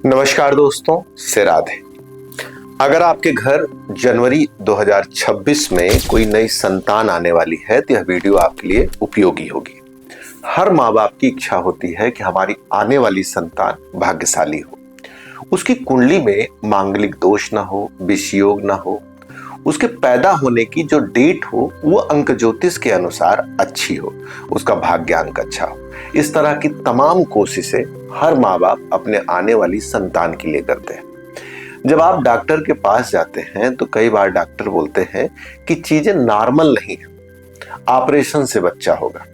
नमस्कार दोस्तों, से राधे। अगर आपके घर जनवरी 2026 में कोई नई संतान आने वाली है तो यह वीडियो आपके लिए उपयोगी होगी। हर माँ बाप की इच्छा होती है कि हमारी आने वाली संतान भाग्यशाली हो, उसकी कुंडली में मांगलिक दोष ना हो, विषयोग ना हो, उसके पैदा होने की जो डेट हो वो अंक ज्योतिष के अनुसार अच्छी हो, उसका भाग्यांक अच्छा हो। इस तरह की तमाम कोशिशें हर माँ बाप अपने आने वाली संतान के लिए करते हैं। जब आप डॉक्टर के पास जाते हैं तो कई बार डॉक्टर बोलते हैं कि चीजें नॉर्मल नहीं है, ऑपरेशन से बच्चा होगा।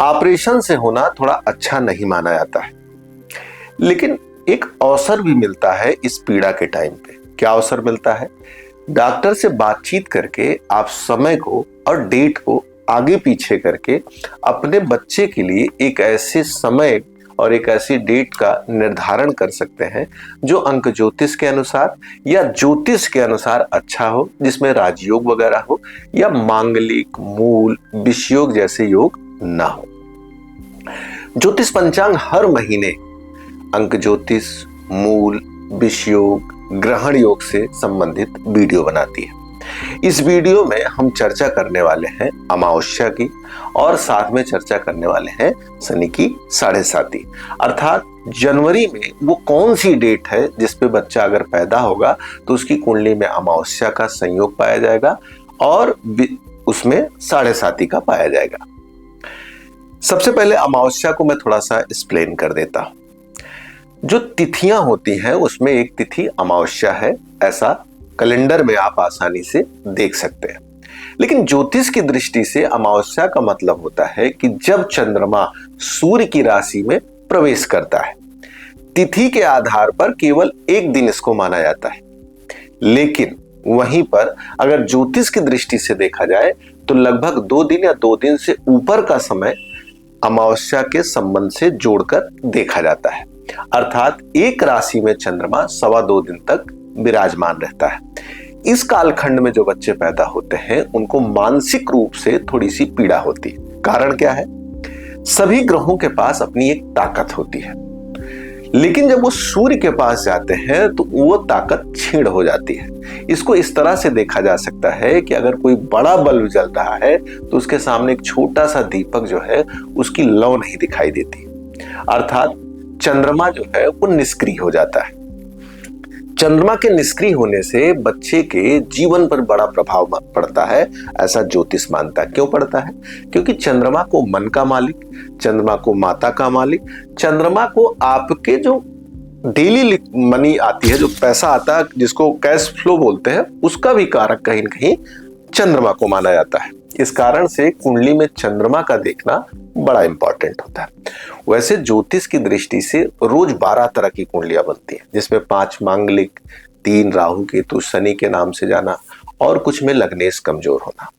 ऑपरेशन से होना थोड़ा अच्छा नहीं माना जाता है, लेकिन एक अवसर भी मिलता है इस पीड़ा के टाइम पे। क्या अवसर मिलता है? डॉक्टर से बातचीत करके आप समय को और डेट को आगे पीछे करके अपने बच्चे के लिए एक ऐसे समय और एक ऐसी डेट का निर्धारण कर सकते हैं जो अंक ज्योतिष के अनुसार या ज्योतिष के अनुसार अच्छा हो, जिसमें राजयोग वगैरह हो या मांगलिक, मूल, विषयोग जैसे योग ना हो। ज्योतिष पंचांग हर महीने अंक ज्योतिष, मूल, विषयोग, ग्रहण योग से संबंधित वीडियो बनाती है। इस वीडियो में हम चर्चा करने वाले हैं अमावस्या की और साथ में चर्चा करने वाले हैं शनि की 7.5, अर्थात जनवरी में वो कौन सी डेट है जिस पे बच्चा अगर पैदा होगा तो उसकी कुंडली में अमावस्या का संयोग पाया जाएगा और उसमें 7.5 का पाया जाएगा। सबसे पहले अमावस्या को मैं थोड़ा सा एक्सप्लेन कर देता हूं। जो तिथियां होती हैं उसमें एक तिथि अमावस्या है, ऐसा कैलेंडर में आप आसानी से देख सकते हैं। लेकिन ज्योतिष की दृष्टि से अमावस्या का मतलब होता है कि जब चंद्रमा सूर्य की राशि में प्रवेश करता है। तिथि के आधार पर केवल एक दिन इसको माना जाता है, लेकिन वहीं पर अगर ज्योतिष की दृष्टि से देखा जाए तो लगभग 2 दिन या 2 दिन से ऊपर का समय अमावस्या के संबंध से जोड़कर देखा जाता है। अर्थात एक राशि में चंद्रमा 2.25 दिन तक विराजमान रहता है। इस कालखंड में जो बच्चे पैदा होते हैं उनको मानसिक रूप से थोड़ी सी पीड़ा होती है। कारण क्या है? सभी ग्रहों के पास अपनी एक ताकत होती है, लेकिन जब वो सूर्य के पास जाते हैं तो वो ताकत छीण हो जाती है। इसको इस तरह से देखा जा सकता है कि अगर कोई बड़ा बल्ब जल रहा है तो उसके सामने एक छोटा सा दीपक जो है उसकी लौ नहीं दिखाई देती, अर्थात चंद्रमा जो है वो निष्क्रिय हो जाता है। चंद्रमा के निष्क्रिय होने से बच्चे के जीवन पर बड़ा प्रभाव पड़ता है, ऐसा ज्योतिष मानता है। क्यों पड़ता है? क्योंकि चंद्रमा को मन का मालिक, चंद्रमा को माता का मालिक, चंद्रमा को आपके जो डेली मनी आती है, जो पैसा आता है जिसको कैश फ्लो बोलते हैं, उसका भी कारक कहीं न कहीं चंद्रमा को माना जाता है। इस कारण से कुंडली में चंद्रमा का देखना बड़ा इंपॉर्टेंट होता है। वैसे ज्योतिष की दृष्टि से रोज 12 तरह की कुंडलियां बनती हैं, जिसमें 5 मांगलिक, 3 राहु केतु शनि के नाम से जाना और कुछ में लग्नेश कमजोर होना,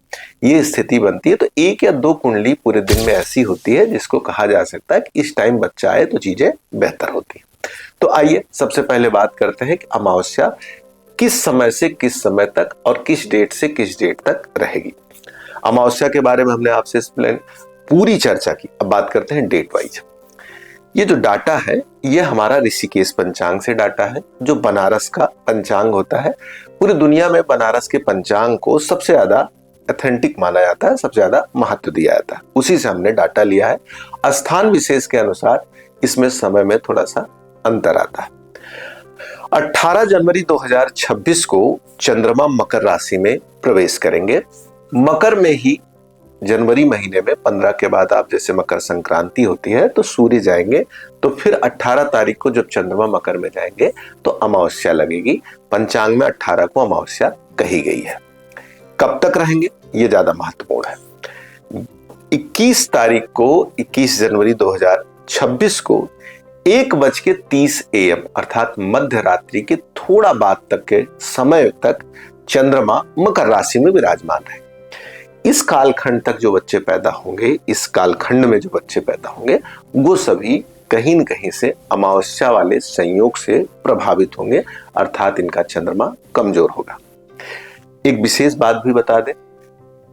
ये स्थिति बनती है। तो 1 या 2 कुंडली पूरे दिन में ऐसी होती है जिसको कहा जा सकता है कि इस टाइम बच्चा आए तो चीजें बेहतर होती है। तो आइए सबसे पहले बात करते हैं कि अमावस्या किस समय से किस समय तक और किस डेट से किस डेट तक रहेगी। अमावस्या के बारे में हमने आपसे पूरी चर्चा की। अब बात करते हैं डेट वाइज। ये जो डाटा है ये हमारा ऋषिकेश पंचांग से डाटा है, जो बनारस का पंचांग होता है। पूरी दुनिया में बनारस के पंचांग को सबसे ज्यादा ऑथेंटिक माना जाता है, सबसे ज्यादा महत्व दिया जाता है। उसी से हमने डाटा लिया है। स्थान विशेष के अनुसार इसमें समय में थोड़ा सा अंतर आता है। 18 जनवरी 2026 को चंद्रमा मकर राशि में प्रवेश करेंगे। मकर में ही जनवरी महीने में 15 के बाद आप जैसे मकर संक्रांति होती है तो सूर्य जाएंगे, तो फिर 18 तारीख को जब चंद्रमा मकर में जाएंगे तो अमावस्या लगेगी। पंचांग में 18 को अमावस्या कही गई है। कब तक रहेंगे ये ज्यादा महत्वपूर्ण है। 21 तारीख को 21 जनवरी 2026 को 1:30 AM अर्थात मध्य रात्रि के थोड़ा बाद तक के समय तक चंद्रमा मकर राशि में विराजमान है। इस कालखंड तक जो बच्चे पैदा होंगे, इस कालखंड में जो बच्चे पैदा होंगे वो सभी कहीं न कहीं से अमावस्या वाले संयोग से प्रभावित होंगे, अर्थात इनका चंद्रमा कमजोर होगा। एक विशेष बात भी बता दें,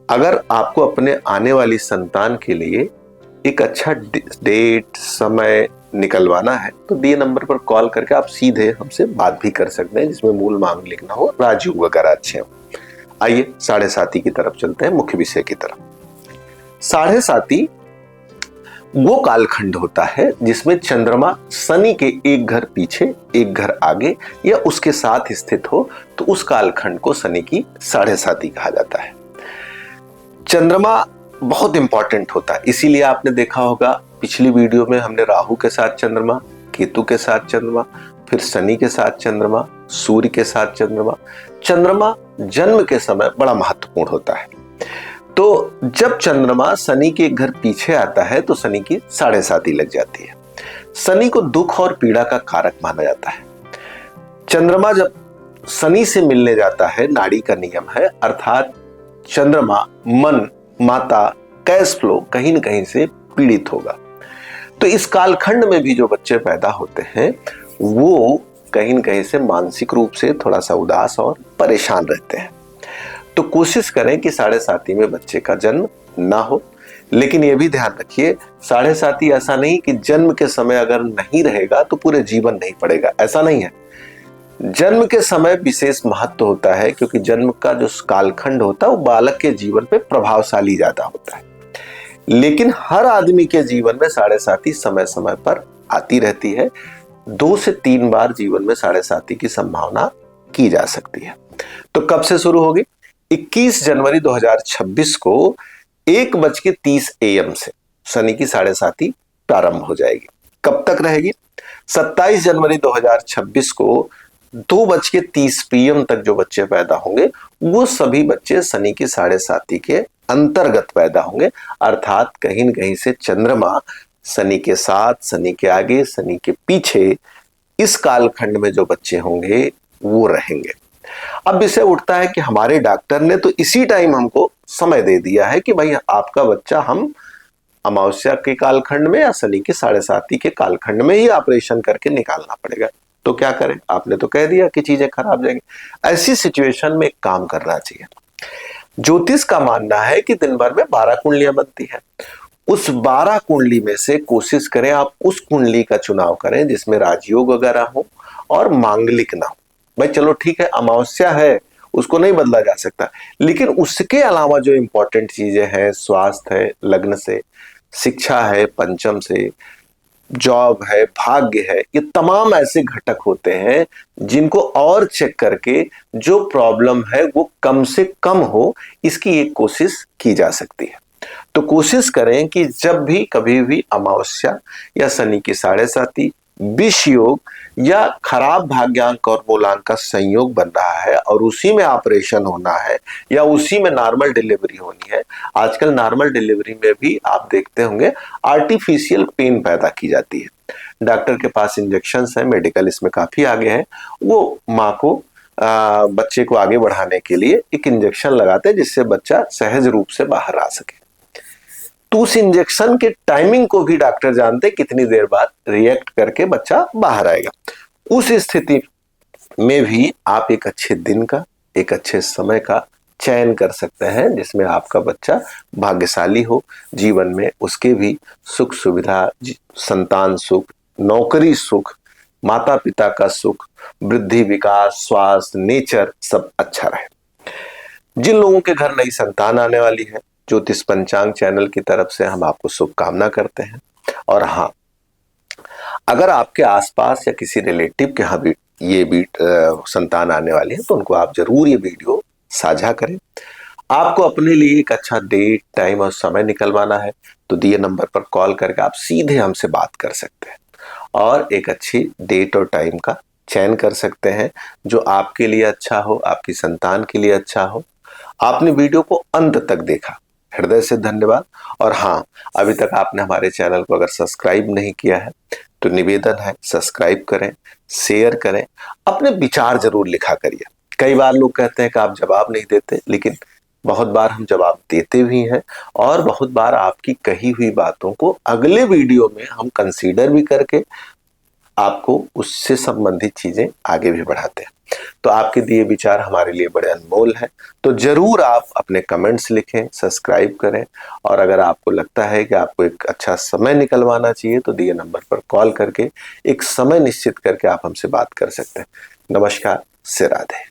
अगर आपको अपने आने वाली संतान के लिए एक अच्छा डेट, समय निकलवाना है तो दिए नंबर पर कॉल करके आप सीधे हमसे बात भी कर सकते हैं, जिसमें मूल मांगलिक ना हो, राजयोग वगैरह अच्छे हो। आइए 7.5 की तरफ चलते हैं, मुख्य विषय की तरफ। 7.5 वो कालखंड होता है जिसमें चंद्रमा शनि के एक घर पीछे एक घर आगे या उसके साथ स्थित हो, तो उस कालखंड को शनि की 7.5 कहा जाता है। चंद्रमा बहुत इंपॉर्टेंट होता है, इसीलिए आपने देखा होगा पिछली वीडियो में हमने राहु के साथ चंद्रमा, केतु के साथ चंद्रमा, फिर शनि के साथ चंद्रमा, सूर्य के साथ चंद्रमा। चंद्रमा जन्म के समय बड़ा महत्वपूर्ण होता है। तो जब चंद्रमा शनि के एक घर पीछे आता है तो शनि की 7.5 लग जाती है। शनि को दुख और पीड़ा का कारक माना जाता है। चंद्रमा जब शनि से मिलने जाता है, नाड़ी का नियम है, अर्थात चंद्रमा मन, माता, कैश फ्लो कहीं न कहीं से पीड़ित होगा। तो इस कालखंड में भी जो बच्चे पैदा होते हैं वो कहीं न कहीं से मानसिक रूप से थोड़ा सा उदास और परेशान रहते हैं। तो कोशिश करें कि 7.5 में बच्चे का जन्म ना हो, लेकिन ये भी ध्यान रखिए 7.5 ऐसा नहीं कि जन्म के समय अगर नहीं रहेगा तो पूरे जीवन नहीं पड़ेगा, ऐसा नहीं है। जन्म के समय विशेष महत्व होता है, क्योंकि जन्म का जो कालखंड होता है वो बालक के जीवन पे प्रभावशाली ज्यादा होता है। लेकिन हर आदमी के जीवन में 7.5 समय समय पर आती रहती है। 2 से 3 बार जीवन में 7.5 की संभावना की जा सकती है। तो कब से शुरू होगी? 21 जनवरी 2026 को 1:30 AM से शनि की 7.5 प्रारंभ हो जाएगी। कब तक रहेगी? 27 जनवरी 2026 को 2:30 PM तक जो बच्चे पैदा होंगे वो सभी बच्चे शनि की 7.5 के अंतर्गत पैदा होंगे, अर्थात कहीं न कहीं से चंद्रमा शनि के साथ, शनि के आगे, शनि के पीछे इस कालखंड में जो बच्चे होंगे वो रहेंगे। अब विषय उठता है कि हमारे डॉक्टर ने तो इसी टाइम हमको समय दे दिया है कि भाई आपका बच्चा हम अमावस्या के कालखंड में या शनि के 7.5 के कालखंड में ही ऑपरेशन करके निकालना पड़ेगा। तो क्या करें? आपने तो कह दिया कि चीजें खराब जाएंगी। ऐसी सिचुएशन में एक काम करना चाहिए। ज्योतिष का मानना है कि दिन भर में 12 कुंडलियां बनती हैं। उस 12 कुंडली में से कोशिश करें आप उस कुंडली का चुनाव करें जिसमें राजयोग वगैरह हो और मांगलिक ना हो। भाई चलो ठीक है, अमावस्या है, उसको नहीं बदला जा सकता, लेकिन उसके अलावा जो इंपॉर्टेंट चीजें हैं, स्वास्थ्य है, लग्न से, शिक्षा है, पंचम से, जॉब है, भाग्य है, ये तमाम ऐसे घटक होते हैं जिनको और चेक करके जो प्रॉब्लम है वो कम से कम हो, इसकी एक कोशिश की जा सकती है। तो कोशिश करें कि जब भी कभी भी अमावस्या या शनि की 7.5, विष योग या खराब भाग्यांक और मूलांक का संयोग बन रहा है और उसी में ऑपरेशन होना है या उसी में नॉर्मल डिलीवरी होनी है। आजकल नॉर्मल डिलीवरी में भी आप देखते होंगे आर्टिफिशियल पेन पैदा की जाती है। डॉक्टर के पास इंजेक्शन है, मेडिकल इसमें काफी आगे है, वो माँ को बच्चे को आगे बढ़ाने के लिए एक इंजेक्शन लगाते हैं जिससे बच्चा सहज रूप से बाहर आ सके। तो उस इंजेक्शन के टाइमिंग को भी डॉक्टर जानते हैं कितनी देर बाद रिएक्ट करके बच्चा बाहर आएगा। उस स्थिति में भी आप एक अच्छे दिन का, एक अच्छे समय का चयन कर सकते हैं जिसमें आपका बच्चा भाग्यशाली हो, जीवन में उसके भी सुख सुविधा, संतान सुख, नौकरी सुख, माता पिता का सुख, वृद्धि, विकास, स्वास्थ्य, नेचर सब अच्छा रहे। जिन लोगों के घर नई संतान आने वाली है, ज्योतिष पंचांग चैनल की तरफ से हम आपको शुभकामना करते हैं। और हाँ, अगर आपके आसपास या किसी रिलेटिव के यहाँ भी ये संतान आने वाली है तो उनको आप जरूर ये वीडियो साझा करें। आपको अपने लिए एक अच्छा डेट, टाइम और समय निकलवाना है तो दिए नंबर पर कॉल करके आप सीधे हमसे बात कर सकते हैं और एक अच्छी डेट और टाइम का चयन कर सकते हैं जो आपके लिए अच्छा हो, आपकी संतान के लिए अच्छा हो। आपने वीडियो को अंत तक देखा, हृदय से धन्यवाद। और हाँ, अभी तक आपने हमारे चैनल को अगर सब्सक्राइब नहीं किया है तो निवेदन है सब्सक्राइब करें, शेयर करें, अपने विचार जरूर लिखा करिए। कई बार लोग कहते हैं कि आप जवाब नहीं देते, लेकिन बहुत बार हम जवाब देते भी हैं और बहुत बार आपकी कही हुई बातों को अगले वीडियो में हम कंसीडर भी करके आपको उससे संबंधित चीजें आगे भी बढ़ाते हैं। तो आपके दिए विचार हमारे लिए बड़े अनमोल हैं। तो जरूर आप अपने कमेंट्स लिखें, सब्सक्राइब करें, और अगर आपको लगता है कि आपको एक अच्छा समय निकलवाना चाहिए तो दिए नंबर पर कॉल करके एक समय निश्चित करके आप हमसे बात कर सकते हैं। नमस्कार, से राधे।